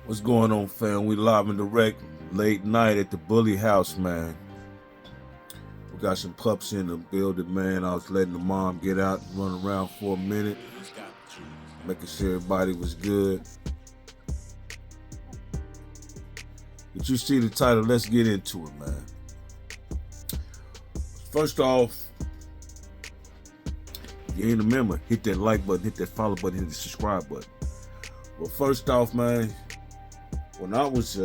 What's going on, fam? We live and direct, late night at the Bully House, man. We got some pups in the building, man. I was letting the mom get out and run around for a minute, making sure everybody was good. But you see the title, let's get into it, man. First off, if you ain't a member, hit that like button, hit that follow button, hit the subscribe button. Well, first off, man, when I was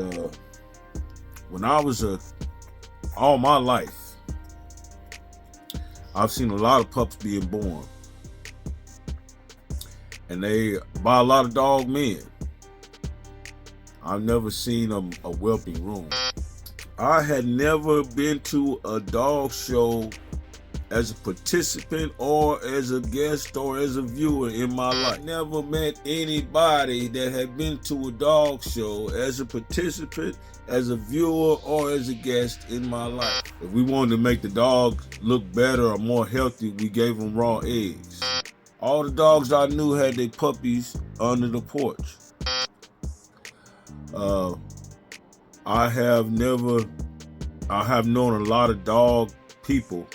all my life, I've seen a lot of pups being born, and they by a lot of dog men. I've never seen a whelping room. I had never been to a dog show as a participant or as a guest or as a viewer in my life. Never met anybody that had been to a dog show as a participant, as a viewer, or as a guest in my life. If we wanted to make the dog look better or more healthy, we gave them raw eggs. All the dogs I knew had their puppies under the porch. I have known a lot of dog people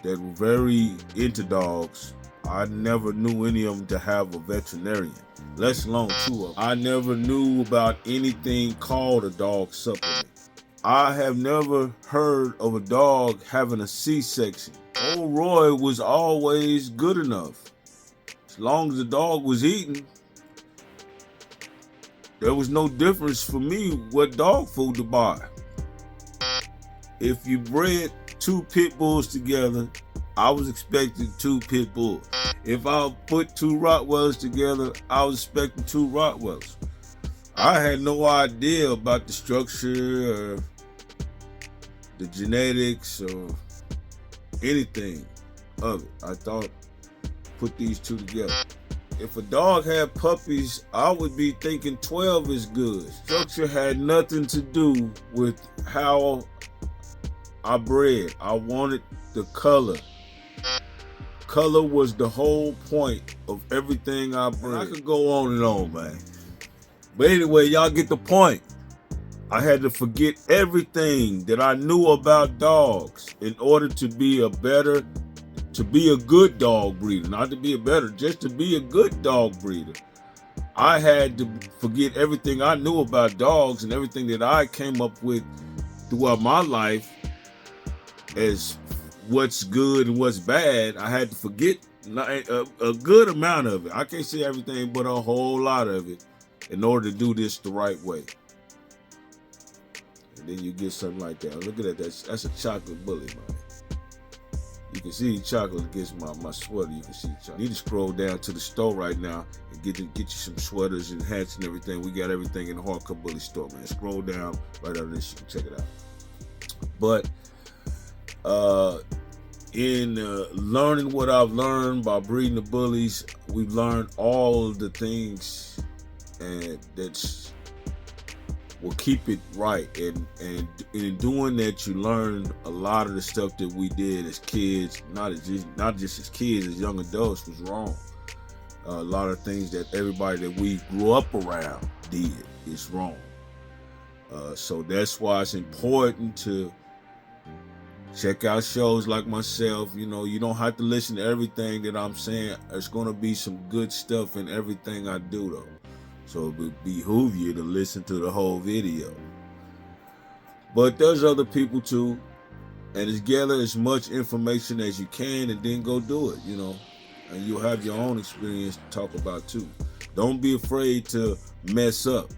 that were very into dogs. I never knew any of them to have a veterinarian, let alone two of them. I never knew about anything called a dog supplement. I have never heard of a dog having a C-section. Old Roy was always good enough. As long as the dog was eating, there was no difference for me what dog food to buy. If you bred two pit bulls together, I was expecting two pit bulls. If I put two Rottweilers together, I was expecting two Rottweilers. I had no idea about the structure or the genetics or anything of it. I thought, put these two together. If a dog had puppies, I would be thinking 12 is good. Structure had nothing to do with how I bred. I wanted the color. Color was the whole point of everything I bred. I could go on and on, man. But anyway, y'all get the point. I had to forget everything that I knew about dogs in order to be a good dog breeder. Not to be a better, just to be a good dog breeder. I had to forget everything I knew about dogs and everything that I came up with throughout my life as what's good and what's bad. I had to forget a good amount of it. I can't say everything, but a whole lot of it in order to do this the right way. And then you get something like that. Look at that. That's a chocolate bully, man. You can see chocolate against my sweater. You can see chocolate. You need to scroll down to the store right now and get you some sweaters and hats and everything. We got everything in the Hardcore Bully store, man. Scroll down right under this. You can check it out. But in learning what I've learned by breeding the bullies, we've learned all of the things and that will keep it right. And in doing that, you learn a lot of the stuff that we did as kids, not just as kids, as young adults, was wrong. A lot of things that everybody that we grew up around did is wrong. So that's why it's important to check out shows like myself. You know, you don't have to listen to everything that I'm saying. There's going to be some good stuff in everything I do, though. So it would behoove you to listen to the whole video. But there's other people too. And just gather as much information as you can and then go do it, you know. And you'll have your own experience to talk about too. Don't be afraid to mess up.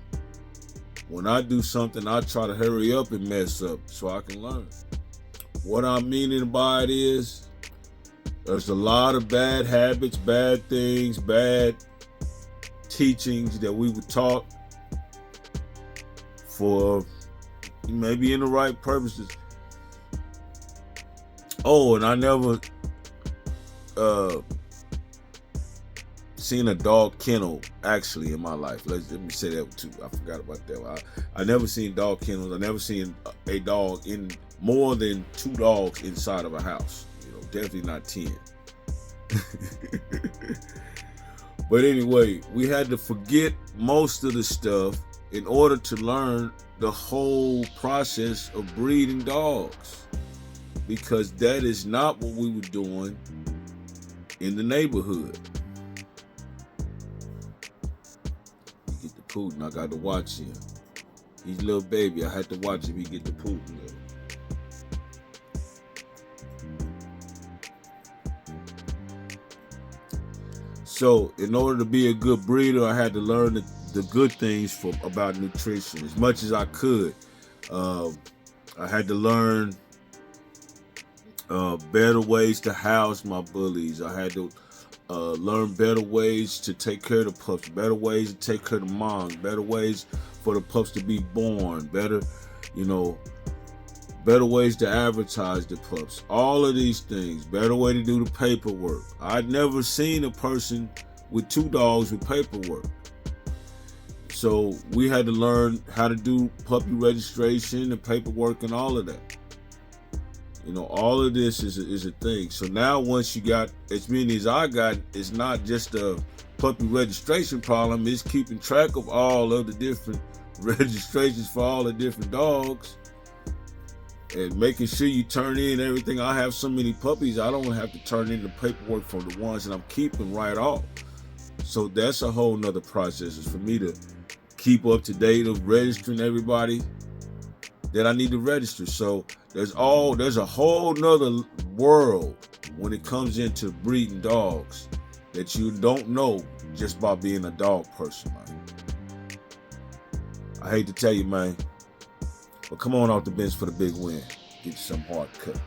When I do something, I try to hurry up and mess up so I can learn. What I'm meaning by it is, there's a lot of bad habits, bad things, bad teachings that we were taught for maybe in the right purposes. Oh, and I never seen a dog kennel actually in my life. Let me say that too. I forgot about that. I never seen dog kennels. I never seen a dog in more than 2 dogs inside of a house. You know, definitely not 10. But anyway, we had to forget most of the stuff in order to learn the whole process of breeding dogs, because that is not what we were doing in the neighborhood. You get the Putin, I got to watch him. He's a little baby, I had to watch him. He get the Putin. So in order to be a good breeder, I had to learn the good things about nutrition as much as I could. I had to learn better ways to house my bullies. I had to learn better ways to take care of the pups, better ways to take care of the moms, better ways for the pups to be born, better ways to advertise the pups. All of these things, better way to do the paperwork. I'd never seen a person with 2 dogs with paperwork. So we had to learn how to do puppy registration and paperwork and all of that. All of this is a thing. So now once you got as many as I got, it's not just a puppy registration problem, it's keeping track of all of the different registrations for all the different dogs and making sure you turn in everything. I have so many puppies, I don't have to turn in the paperwork for the ones that I'm keeping right off. So that's a whole nother process, is for me to keep up to date of registering everybody that I need to register. So there's a whole nother world when it comes into breeding dogs that you don't know just by being a dog person, man. I hate to tell you, man, but come on off the bench for the big win. Get you some hard cut.